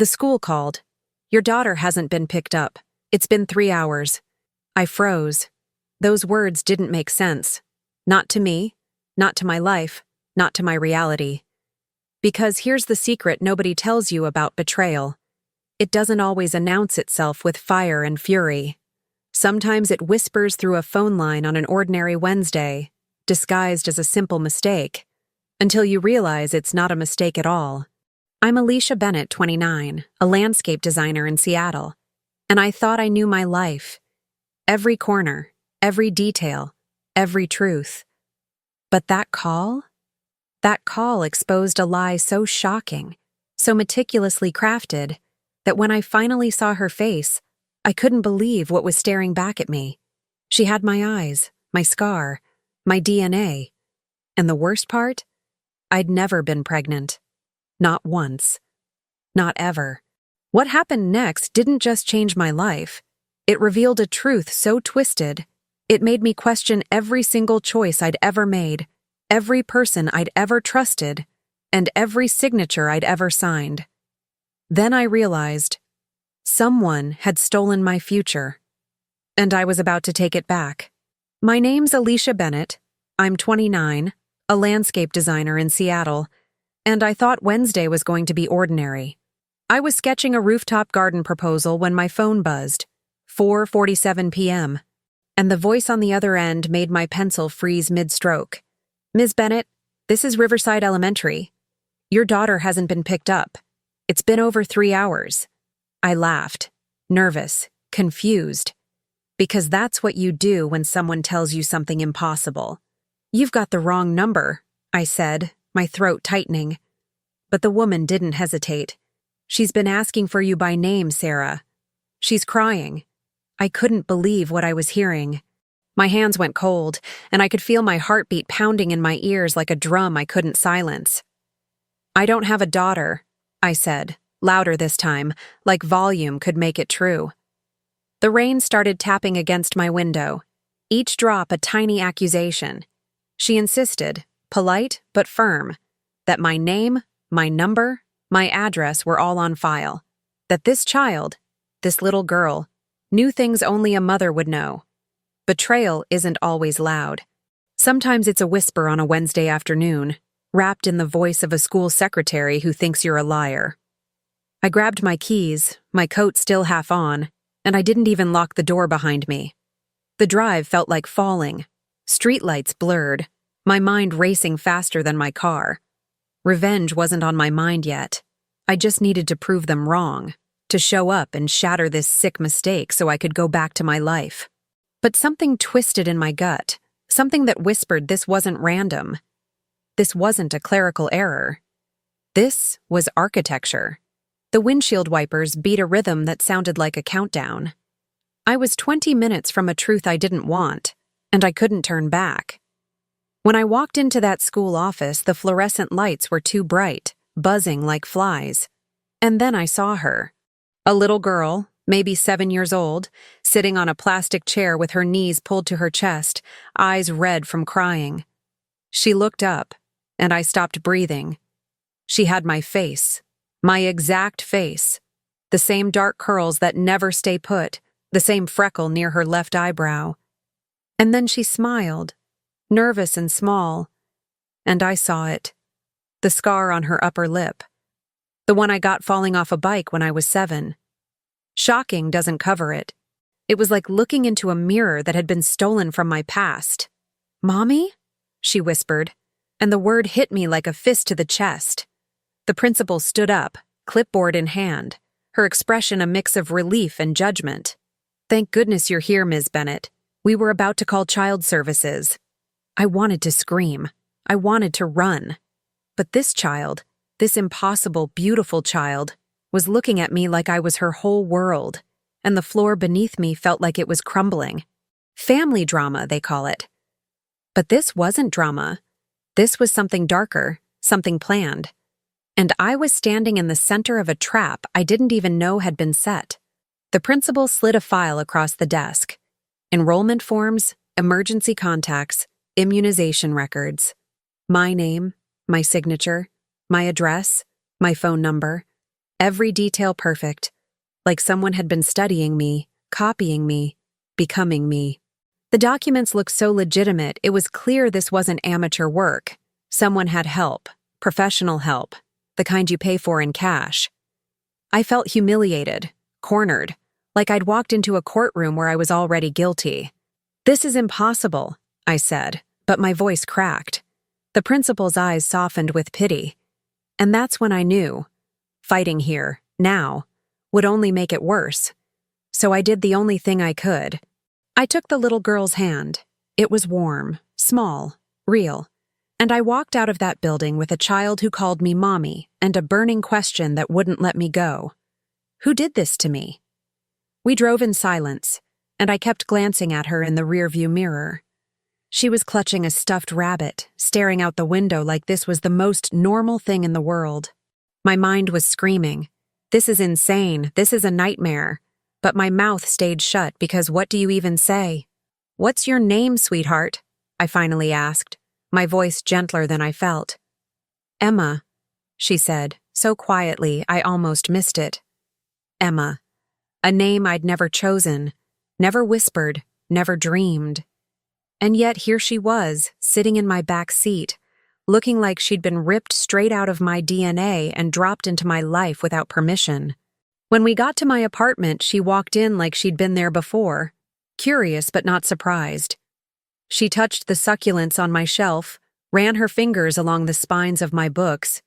The school called. Your daughter hasn't been picked up. It's been 3 hours. I froze. Those words didn't make sense. Not to me, not to my life, not to my reality. Because here's the secret nobody tells you about betrayal. It doesn't always announce itself with fire and fury. Sometimes it whispers through a phone line on an ordinary Wednesday, disguised as a simple mistake, until you realize it's not a mistake at all. I'm Alicia Bennett, 29, a landscape designer in Seattle, and I thought I knew my life. Every corner, every detail, every truth. But that call exposed a lie so shocking, so meticulously crafted, that when I finally saw her face, I couldn't believe what was staring back at me. She had my eyes, my scar, my DNA. And the worst part? I'd never been pregnant. Not once. Not ever. What happened next didn't just change my life. It revealed a truth so twisted, it made me question every single choice I'd ever made, every person I'd ever trusted, and every signature I'd ever signed. Then I realized someone had stolen my future, and I was about to take it back. My name's Alicia Bennett. I'm 29, a landscape designer in Seattle, and I thought Wednesday was going to be ordinary. I was sketching a rooftop garden proposal when my phone buzzed, 4:47 p.m., and the voice on the other end made my pencil freeze mid-stroke. Ms. Bennett, this is Riverside Elementary. Your daughter hasn't been picked up. It's been over 3 hours. I laughed, nervous, confused, because that's what you do when someone tells you something impossible. You've got the wrong number, I said, my throat tightening. But the woman didn't hesitate. She's been asking for you by name, Sarah. She's crying. I couldn't believe what I was hearing. My hands went cold, and I could feel my heartbeat pounding in my ears like a drum I couldn't silence. I don't have a daughter, I said, louder this time, like volume could make it true. The rain started tapping against my window, each drop a tiny accusation. She insisted, polite but firm, that my name, my number, my address were all on file, that this child, this little girl, knew things only a mother would know. Betrayal isn't always loud. Sometimes it's a whisper on a Wednesday afternoon, wrapped in the voice of a school secretary who thinks you're a liar. I grabbed my keys, my coat still half on, and I didn't even lock the door behind me. The drive felt like falling, streetlights blurred, my mind racing faster than my car. Revenge wasn't on my mind yet. I just needed to prove them wrong, to show up and shatter this sick mistake so I could go back to my life. But something twisted in my gut, something that whispered this wasn't random. This wasn't a clerical error. This was architecture. The windshield wipers beat a rhythm that sounded like a countdown. I was 20 minutes from a truth I didn't want, and I couldn't turn back. When I walked into that school office, the fluorescent lights were too bright, buzzing like flies. And then I saw her. A little girl, maybe 7 years old, sitting on a plastic chair with her knees pulled to her chest, eyes red from crying. She looked up, and I stopped breathing. She had my face, my exact face, the same dark curls that never stay put, the same freckle near her left eyebrow. And then she smiled, nervous and small, and I saw it. The scar on her upper lip. The one I got falling off a bike when I was 7. Shocking doesn't cover it. It was like looking into a mirror that had been stolen from my past. "Mommy?" she whispered, and the word hit me like a fist to the chest. The principal stood up, clipboard in hand, her expression a mix of relief and judgment. "Thank goodness you're here, Ms. Bennett. We were about to call child services." I wanted to scream. I wanted to run. But this child, this impossible, beautiful child, was looking at me like I was her whole world, and the floor beneath me felt like it was crumbling. Family drama, they call it. But this wasn't drama. This was something darker, something planned. And I was standing in the center of a trap I didn't even know had been set. The principal slid a file across the desk. Enrollment forms, emergency contacts, immunization records. My name, my signature, my address, my phone number. Every detail perfect, like someone had been studying me, copying me, becoming me. The documents looked so legitimate, it was clear this wasn't amateur work. Someone had help, professional help, the kind you pay for in cash. I felt humiliated, cornered, like I'd walked into a courtroom where I was already guilty. "This is impossible," I said, but my voice cracked. The principal's eyes softened with pity. And that's when I knew, fighting here, now, would only make it worse. So I did the only thing I could. I took the little girl's hand. It was warm, small, real. And I walked out of that building with a child who called me mommy and a burning question that wouldn't let me go. Who did this to me? We drove in silence, and I kept glancing at her in the rearview mirror. She was clutching a stuffed rabbit, staring out the window like this was the most normal thing in the world. My mind was screaming, "This is insane, this is a nightmare." But my mouth stayed shut because what do you even say? "What's your name, sweetheart?" I finally asked, my voice gentler than I felt. "Emma," she said, so quietly I almost missed it. Emma. A name I'd never chosen, never whispered, never dreamed. And yet here she was, sitting in my back seat, looking like she'd been ripped straight out of my DNA and dropped into my life without permission. When we got to my apartment, she walked in like she'd been there before, curious but not surprised. She touched the succulents on my shelf, ran her fingers along the spines of my books,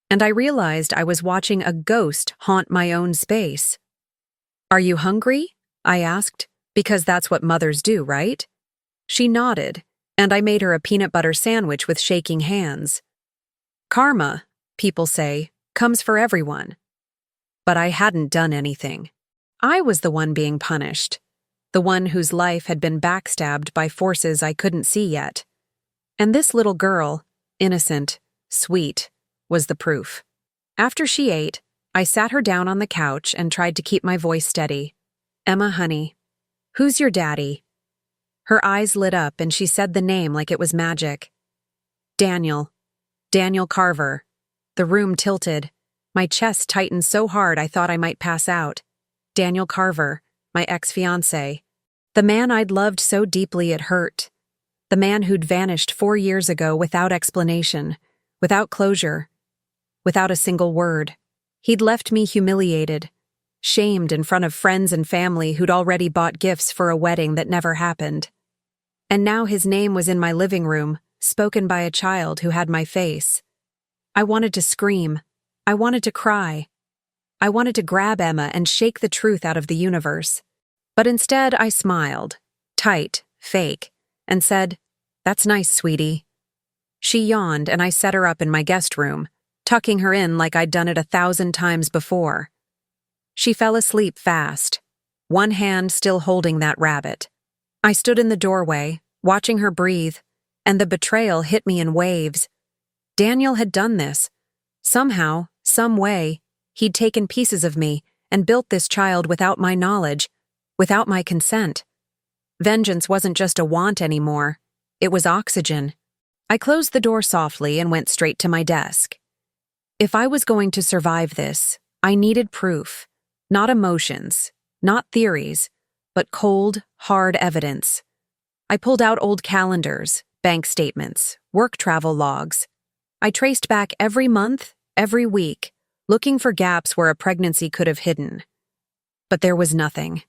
and I realized I was watching a ghost haunt my own space. "Are you hungry?" I asked, because that's what mothers do, right? She nodded, and I made her a peanut butter sandwich with shaking hands. Karma, people say, comes for everyone. But I hadn't done anything. I was the one being punished, the one whose life had been backstabbed by forces I couldn't see yet. And this little girl, innocent, sweet, was the proof. After she ate, I sat her down on the couch and tried to keep my voice steady. "Emma, honey, who's your daddy?" Her eyes lit up and she said the name like it was magic. "Daniel. Daniel Carver." The room tilted. My chest tightened so hard I thought I might pass out. Daniel Carver, my ex-fiancé. The man I'd loved so deeply it hurt. The man who'd vanished 4 years ago without explanation, without closure, without a single word. He'd left me humiliated, shamed in front of friends and family who'd already bought gifts for a wedding that never happened. And now his name was in my living room, spoken by a child who had my face. I wanted to scream. I wanted to cry. I wanted to grab Emma and shake the truth out of the universe. But instead I smiled, tight, fake, and said, "That's nice, sweetie." She yawned and I set her up in my guest room, tucking her in like I'd done it 1,000 times before. She fell asleep fast, one hand still holding that rabbit. I stood in the doorway, watching her breathe, and the betrayal hit me in waves. Daniel had done this. Somehow, some way, he'd taken pieces of me and built this child without my knowledge, without my consent. Vengeance wasn't just a want anymore. It was oxygen. I closed the door softly and went straight to my desk. If I was going to survive this, I needed proof, not emotions, not theories, but cold, hard evidence. I pulled out old calendars, bank statements, work travel logs. I traced back every month, every week, looking for gaps where a pregnancy could have hidden. But there was nothing.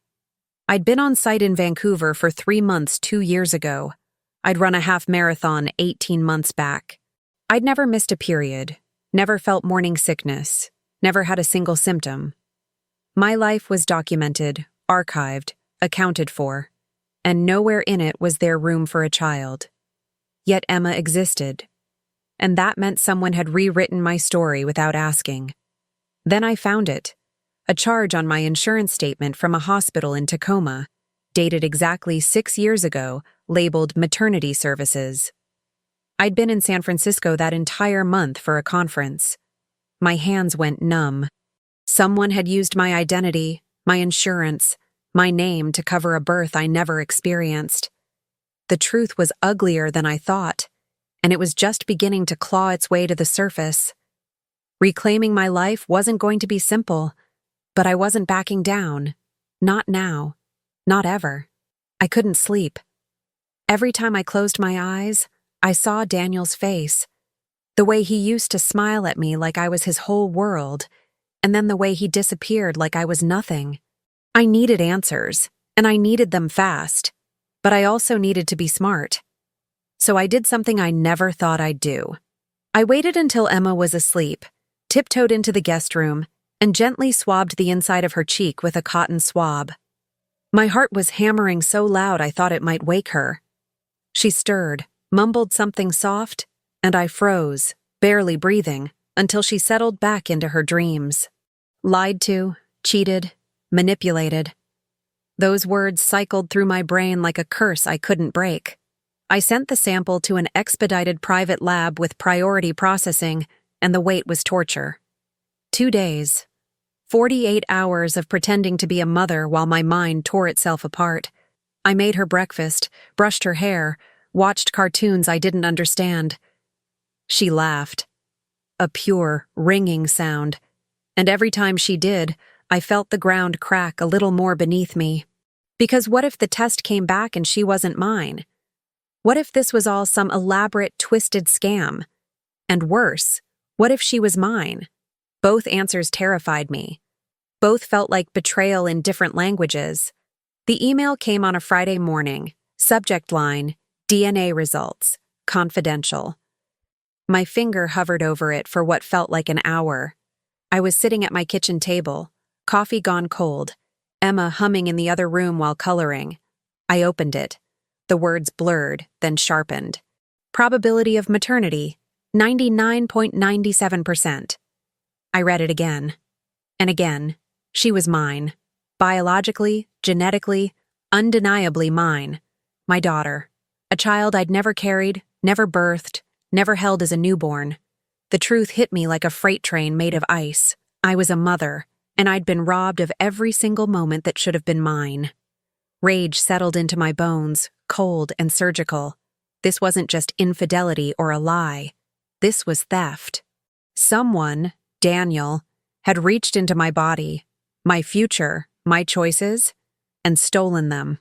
I'd been on site in Vancouver for 3 months 2 years ago. I'd run a half marathon 18 months back. I'd never missed a period, never felt morning sickness, never had a single symptom. My life was documented, archived, accounted for, and nowhere in it was there room for a child. Yet Emma existed, and that meant someone had rewritten my story without asking. Then I found it, a charge on my insurance statement from a hospital in Tacoma, dated exactly 6 years ago, labeled maternity services. I'd been in San Francisco that entire month for a conference. My hands went numb. Someone had used my identity, my insurance, my name to cover a birth I never experienced. The truth was uglier than I thought, and it was just beginning to claw its way to the surface. Reclaiming my life wasn't going to be simple, but I wasn't backing down. Not now. Not ever. I couldn't sleep. Every time I closed my eyes, I saw Daniel's face. The way he used to smile at me like I was his whole world, and then the way he disappeared like I was nothing. I needed answers, and I needed them fast, but I also needed to be smart. So I did something I never thought I'd do. I waited until Emma was asleep, tiptoed into the guest room, and gently swabbed the inside of her cheek with a cotton swab. My heart was hammering so loud I thought it might wake her. She stirred, mumbled something soft, and I froze, barely breathing, until she settled back into her dreams. Lied to, cheated, manipulated. Those words cycled through my brain like a curse I couldn't break. I sent the sample to an expedited private lab with priority processing, and the wait was torture. 2 days. 48 hours of pretending to be a mother while my mind tore itself apart. I made her breakfast, brushed her hair, watched cartoons I didn't understand. She laughed. A pure, ringing sound. And every time she did, I felt the ground crack a little more beneath me. Because what if the test came back and she wasn't mine? What if this was all some elaborate, twisted scam? And worse, what if she was mine? Both answers terrified me. Both felt like betrayal in different languages. The email came on a Friday morning. Subject line, DNA results, confidential. My finger hovered over it for what felt like an hour. I was sitting at my kitchen table, coffee gone cold, Emma humming in the other room while coloring. I opened it. The words blurred, then sharpened. Probability of maternity, 99.97%. I read it again. And again. She was mine. Biologically, genetically, undeniably mine. My daughter. A child I'd never carried, never birthed, never held as a newborn. The truth hit me like a freight train made of ice. I was a mother, and I'd been robbed of every single moment that should have been mine. Rage settled into my bones, cold and surgical. This wasn't just infidelity or a lie. This was theft. Someone, Daniel, had reached into my body, my future, my choices, and stolen them.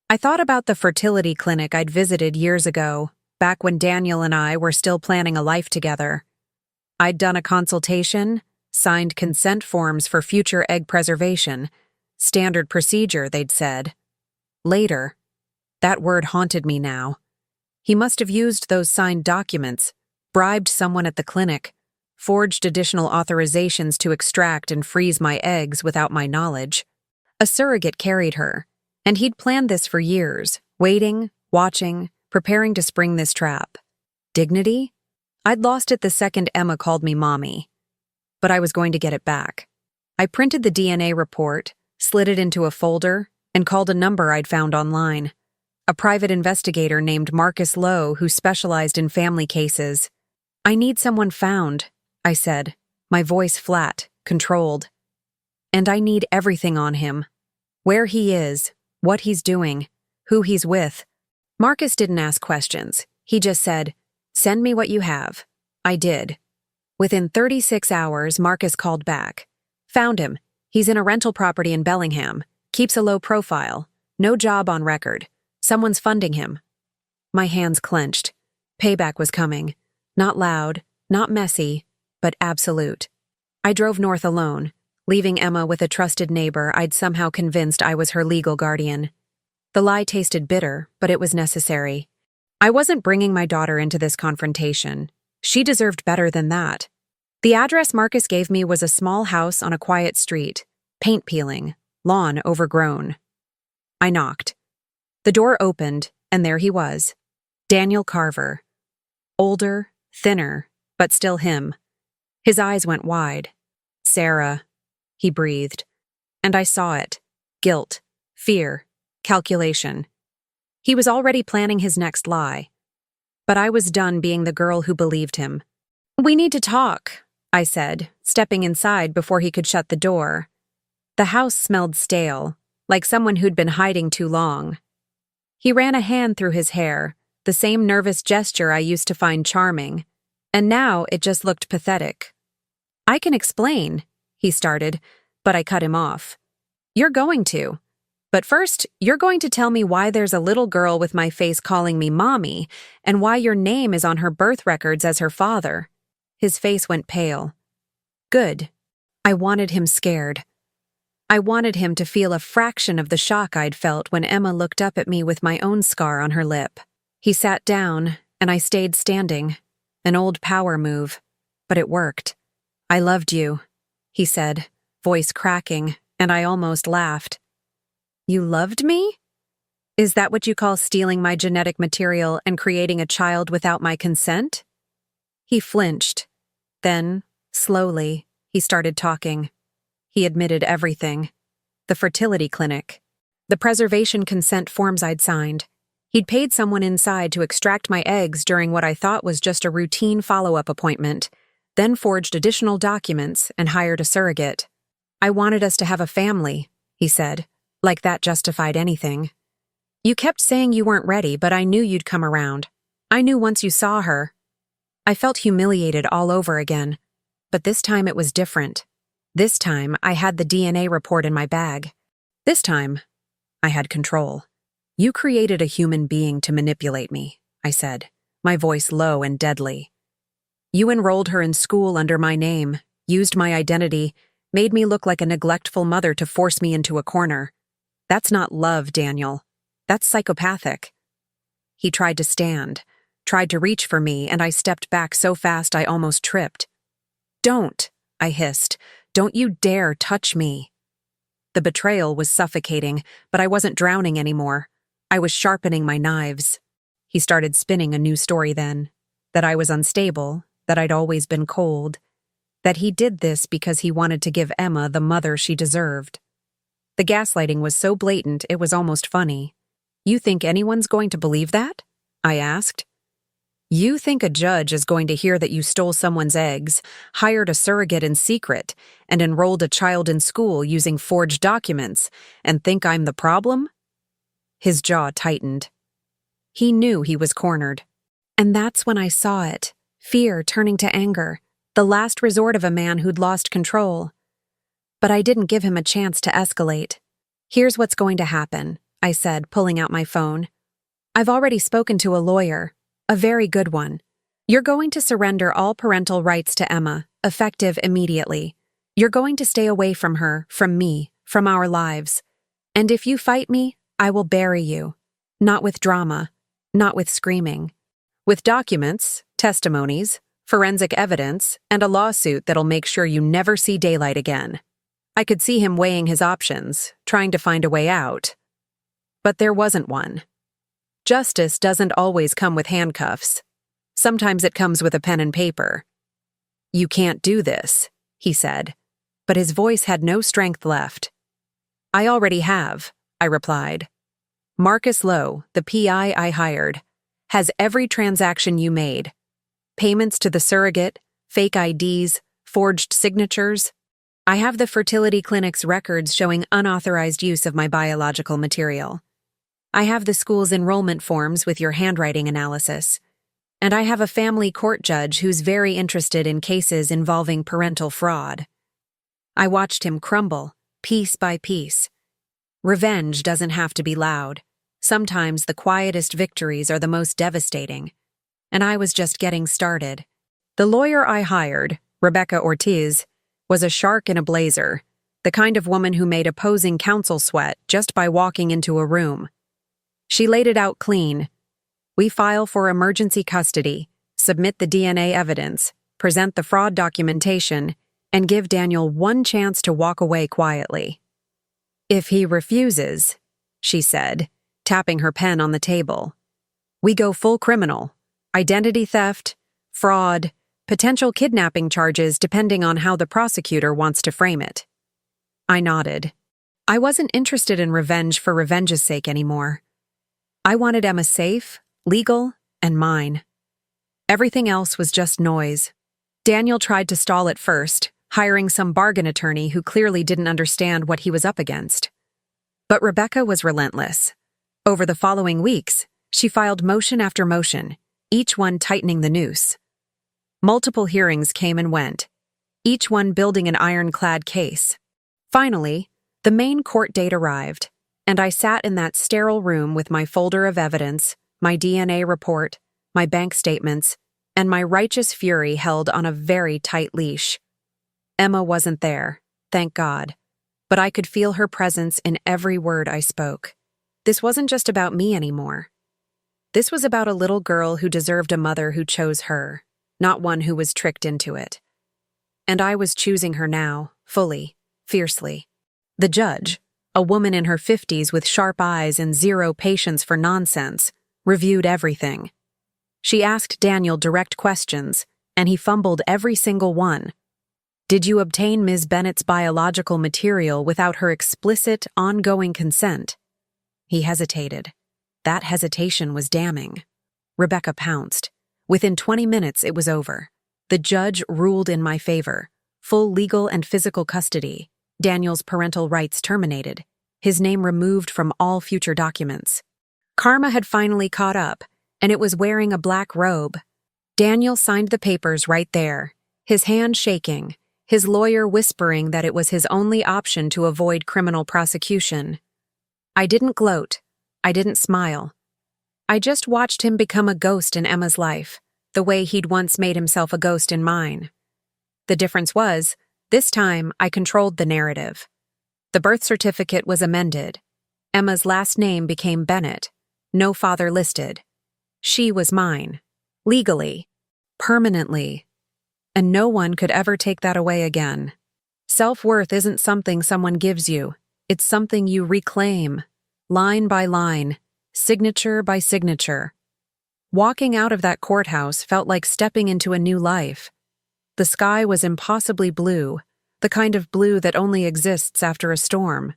I thought about the fertility clinic I'd visited years ago, back when Daniel and I were still planning a life together. I'd done a consultation, signed consent forms for future egg preservation. Standard procedure, they'd said. Later. That word haunted me now. He must have used those signed documents, bribed someone at the clinic, forged additional authorizations to extract and freeze my eggs without my knowledge. A surrogate carried her, and he'd planned this for years, waiting, watching, preparing to spring this trap. Dignity? I'd lost it the second Emma called me mommy. But I was going to get it back. I printed the DNA report, slid it into a folder, and called a number I'd found online. A private investigator named Marcus Lowe who specialized in family cases. I need someone found, I said, my voice flat, controlled. And I need everything on him. Where he is, what he's doing, who he's with. Marcus didn't ask questions. He just said, "Send me what you have." I did. Within 36 hours, Marcus called back. Found him. He's in a rental property in Bellingham. Keeps a low profile. No job on record. Someone's funding him. My hands clenched. Payback was coming. Not loud, not messy, but absolute. I drove north alone, leaving Emma with a trusted neighbor I'd somehow convinced I was her legal guardian. The lie tasted bitter, but it was necessary. I wasn't bringing my daughter into this confrontation. She deserved better than that. The address Marcus gave me was a small house on a quiet street, paint peeling, lawn overgrown. I knocked. The door opened, and there he was. Daniel Carver. Older, thinner, but still him. His eyes went wide. "Sarah," he breathed. And I saw it. Guilt, fear, calculation. He was already planning his next lie. But I was done being the girl who believed him. "We need to talk," I said, stepping inside before he could shut the door. The house smelled stale, like someone who'd been hiding too long. He ran a hand through his hair, the same nervous gesture I used to find charming, and now it just looked pathetic. "I can explain," he started, but I cut him off. "You're going to. But first, you're going to tell me why there's a little girl with my face calling me mommy, and why your name is on her birth records as her father." His face went pale. Good. I wanted him scared. I wanted him to feel a fraction of the shock I'd felt when Emma looked up at me with my own scar on her lip. He sat down, and I stayed standing. An old power move. But it worked. "I loved you," he said, voice cracking, and I almost laughed. "You loved me? Is that what you call stealing my genetic material and creating a child without my consent?" He flinched. Then, slowly, he started talking. He admitted everything. The fertility clinic. The preservation consent forms I'd signed. He'd paid someone inside to extract my eggs during what I thought was just a routine follow-up appointment, then forged additional documents and hired a surrogate. "I wanted us to have a family," he said, like that justified anything. "You kept saying you weren't ready, but I knew you'd come around. I knew once you saw her." I felt humiliated all over again, but this time it was different. This time I had the DNA report in my bag. This time I had control. "You created a human being to manipulate me," I said, my voice low and deadly. "You enrolled her in school under my name, used my identity, made me look like a neglectful mother to force me into a corner. That's not love, Daniel. That's psychopathic." He tried to stand, tried to reach for me, and I stepped back so fast I almost tripped. "Don't," I hissed. "Don't you dare touch me." The betrayal was suffocating, but I wasn't drowning anymore. I was sharpening my knives. He started spinning a new story then. That I was unstable, that I'd always been cold, that he did this because he wanted to give Emma the mother she deserved. The gaslighting was so blatant it was almost funny. "You think anyone's going to believe that?" I asked. "You think a judge is going to hear that you stole someone's eggs, hired a surrogate in secret, and enrolled a child in school using forged documents, and think I'm the problem?" His jaw tightened. He knew he was cornered. And that's when I saw it, fear turning to anger, the last resort of a man who'd lost control. But I didn't give him a chance to escalate. "Here's what's going to happen," I said, pulling out my phone. "I've already spoken to a lawyer, a very good one. You're going to surrender all parental rights to Emma, effective immediately. You're going to stay away from her, from me, from our lives. And if you fight me, I will bury you. Not with drama, not with screaming. With documents, testimonies, forensic evidence, and a lawsuit that'll make sure you never see daylight again." I could see him weighing his options, trying to find a way out. But there wasn't one. Justice doesn't always come with handcuffs. Sometimes it comes with a pen and paper. "You can't do this," he said, but his voice had no strength left. "I already have," I replied. "Marcus Lowe, the PI I hired, has every transaction you made. Payments to the surrogate, fake IDs, forged signatures. I have the fertility clinic's records showing unauthorized use of my biological material. I have the school's enrollment forms with your handwriting analysis. And I have a family court judge who's very interested in cases involving parental fraud." I watched him crumble, piece by piece. Revenge doesn't have to be loud. Sometimes the quietest victories are the most devastating. And I was just getting started. The lawyer I hired, Rebecca Ortiz, was a shark in a blazer, the kind of woman who made opposing counsel sweat just by walking into a room. She laid it out clean. "We file for emergency custody, submit the DNA evidence, present the fraud documentation, and give Daniel one chance to walk away quietly. If he refuses," she said, tapping her pen on the table, "we go full criminal, identity theft, fraud, potential kidnapping charges depending on how the prosecutor wants to frame it." I nodded. I wasn't interested in revenge for revenge's sake anymore. I wanted Emma safe, legal, and mine. Everything else was just noise. Daniel tried to stall at first, hiring some bargain attorney who clearly didn't understand what he was up against. But Rebecca was relentless. Over the following weeks, she filed motion after motion, each one tightening the noose. Multiple hearings came and went. each one building an ironclad case. Finally, the main court date arrived, and I sat in that sterile room with my folder of evidence, my DNA report, my bank statements, and my righteous fury held on a very tight leash. Emma wasn't there, thank God, but I could feel her presence in every word I spoke. This wasn't just about me anymore. This was about a little girl who deserved a mother who chose her, not one who was tricked into it. And I was choosing her now, fully, fiercely. The judge, a woman in her 50s with sharp eyes and zero patience for nonsense, reviewed everything. She asked Daniel direct questions, and he fumbled every single one. Did you obtain Ms. Bennett's biological material without her explicit, ongoing consent? He hesitated. That hesitation was damning. Rebecca pounced. Within 20 minutes, it was over. The judge ruled in my favor. Full legal and physical custody. Daniel's parental rights terminated. His name removed from all future documents. Karma had finally caught up, and it was wearing a black robe. Daniel signed the papers right there, his hand shaking, his lawyer whispering that it was his only option to avoid criminal prosecution. I didn't gloat. I didn't smile. I just watched him become a ghost in Emma's life, the way he'd once made himself a ghost in mine. The difference was, this time I controlled the narrative. The birth certificate was amended. Emma's last name became Bennett, no father listed. She was mine, legally, permanently, and no one could ever take that away again. Self-worth isn't something someone gives you, it's something you reclaim, line by line, signature by signature. Walking out of that courthouse felt like stepping into a new life. The sky was impossibly blue, the kind of blue that only exists after a storm.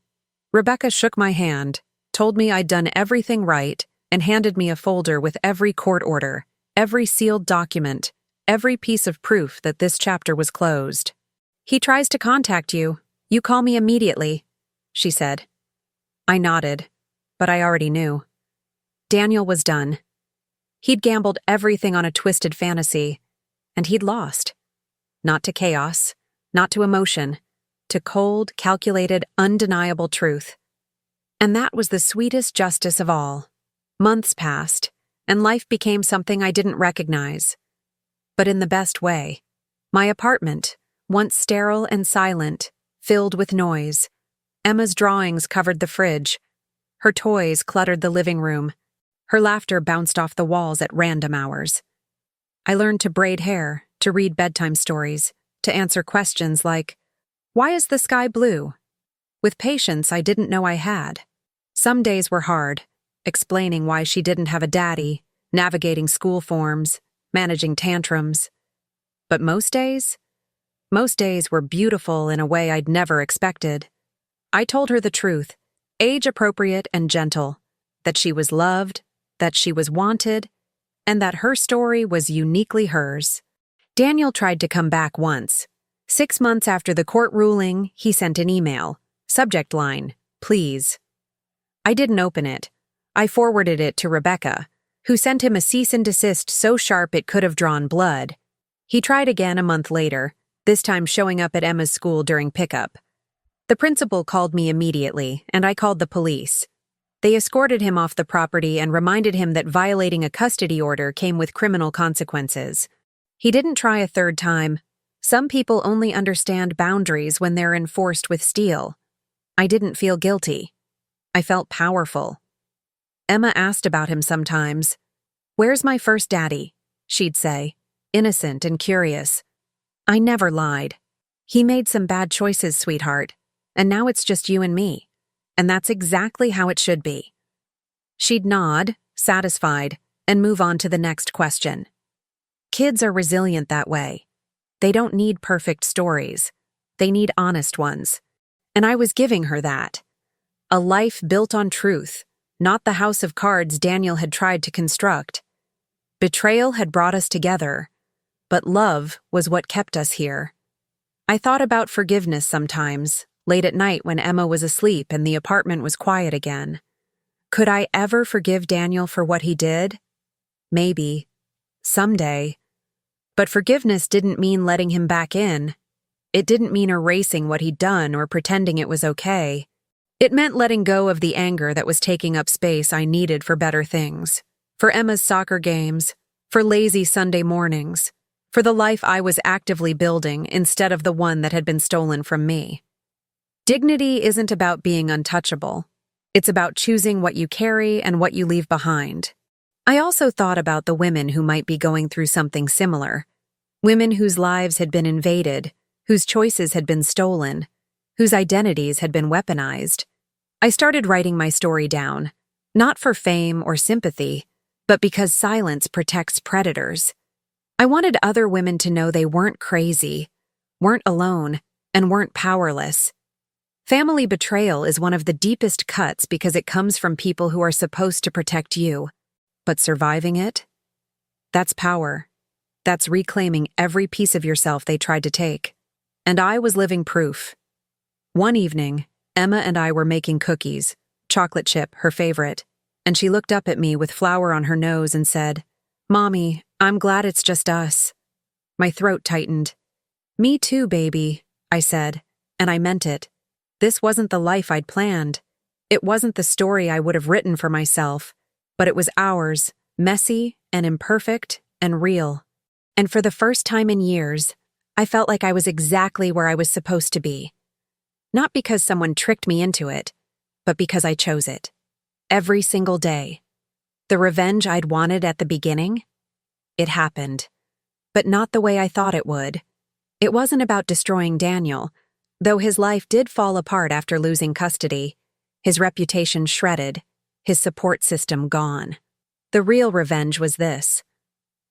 Rebecca shook my hand, told me I'd done everything right, and handed me a folder with every court order, every sealed document, every piece of proof that this chapter was closed. He tries to contact you. You call me immediately, she said. I nodded, but I already knew. Daniel was done. He'd gambled everything on a twisted fantasy, and he'd lost. Not to chaos, not to emotion, to cold, calculated, undeniable truth. And that was the sweetest justice of all. Months passed, and life became something I didn't recognize. But in the best way. My apartment, once sterile and silent, filled with noise. Emma's drawings covered the fridge. Her toys cluttered the living room. Her laughter bounced off the walls at random hours. I learned to braid hair, to read bedtime stories, to answer questions like, why is the sky blue? With patience I didn't know I had. Some days were hard, explaining why she didn't have a daddy, navigating school forms, managing tantrums. But most days were beautiful in a way I'd never expected. I told her the truth, age-appropriate and gentle, that she was loved, that she was wanted, and that her story was uniquely hers. Daniel tried to come back once. 6 months after the court ruling, he sent an email. Subject line, please. I didn't open it. I forwarded it to Rebecca, who sent him a cease and desist so sharp it could have drawn blood. He tried again a month later, this time showing up at Emma's school during pickup. The principal called me immediately, and I called the police. They escorted him off the property and reminded him that violating a custody order came with criminal consequences. He didn't try a third time. Some people only understand boundaries when they're enforced with steel. I didn't feel guilty. I felt powerful. Emma asked about him sometimes. Where's my first daddy? She'd say, innocent and curious. I never lied. He made some bad choices, sweetheart, and now it's just you and me. And that's exactly how it should be. She'd nod, satisfied, and move on to the next question. Kids are resilient that way. They don't need perfect stories. They need honest ones. And I was giving her that. A life built on truth, not the house of cards Daniel had tried to construct. Betrayal had brought us together, but love was what kept us here. I thought about forgiveness sometimes, late at night when Emma was asleep and the apartment was quiet again. Could I ever forgive Daniel for what he did? Maybe. Someday. But forgiveness didn't mean letting him back in. It didn't mean erasing what he'd done or pretending it was okay. It meant letting go of the anger that was taking up space I needed for better things. For Emma's soccer games, for lazy Sunday mornings, for the life I was actively building instead of the one that had been stolen from me. Dignity isn't about being untouchable. It's about choosing what you carry and what you leave behind. I also thought about the women who might be going through something similar. Women whose lives had been invaded, whose choices had been stolen, whose identities had been weaponized. I started writing my story down, not for fame or sympathy, but because silence protects predators. I wanted other women to know they weren't crazy, weren't alone, and weren't powerless. Family betrayal is one of the deepest cuts because it comes from people who are supposed to protect you. But surviving it? That's power. That's reclaiming every piece of yourself they tried to take. And I was living proof. One evening, Emma and I were making cookies, chocolate chip, her favorite, and she looked up at me with flour on her nose and said, "Mommy, I'm glad it's just us." My throat tightened. "Me too, baby," I said, and I meant it. This wasn't the life I'd planned. It wasn't the story I would have written for myself, but it was ours, messy and imperfect and real. And for the first time in years, I felt like I was exactly where I was supposed to be. Not because someone tricked me into it, but because I chose it. Every single day. The revenge I'd wanted at the beginning? It happened. But not the way I thought it would. It wasn't about destroying Daniel, though his life did fall apart after losing custody, his reputation shredded, his support system gone. The real revenge was this.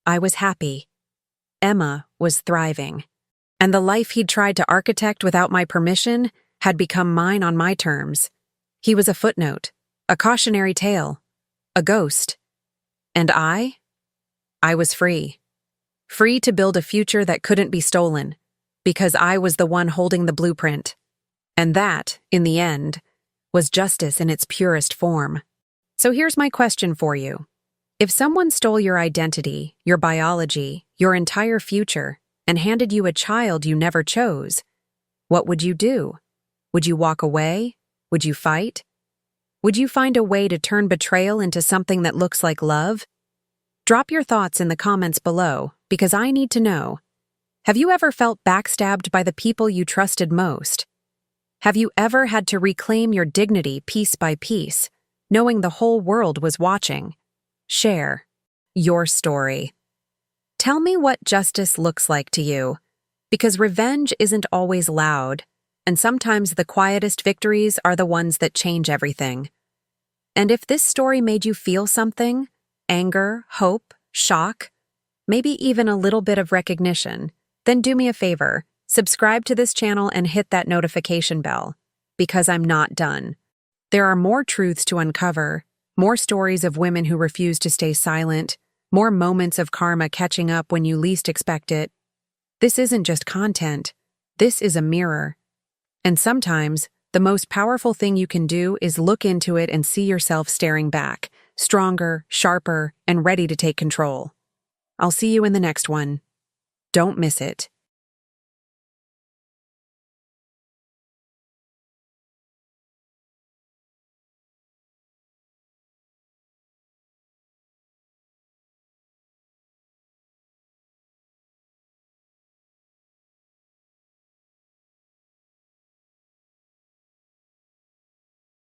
I was happy. Emma was thriving. And the life he'd tried to architect without my permission had become mine on my terms. He was a footnote, a cautionary tale, a ghost. And I was free. Free to build a future that couldn't be stolen, because I was the one holding the blueprint. And that, in the end, was justice in its purest form. So here's my question for you. If someone stole your identity, your biology, your entire future, and handed you a child you never chose, what would you do? Would you walk away? Would you fight? Would you find a way to turn betrayal into something that looks like love? Drop your thoughts in the comments below, because I need to know. Have you ever felt backstabbed by the people you trusted most? Have you ever had to reclaim your dignity piece by piece, knowing the whole world was watching? Share your story. Tell me what justice looks like to you, because revenge isn't always loud, and sometimes the quietest victories are the ones that change everything. And if this story made you feel something, anger, hope, shock, maybe even a little bit of recognition, then do me a favor, subscribe to this channel and hit that notification bell, because I'm not done. There are more truths to uncover, more stories of women who refuse to stay silent, more moments of karma catching up when you least expect it. This isn't just content, this is a mirror. And sometimes, the most powerful thing you can do is look into it and see yourself staring back, stronger, sharper, and ready to take control. I'll see you in the next one. Don't miss it.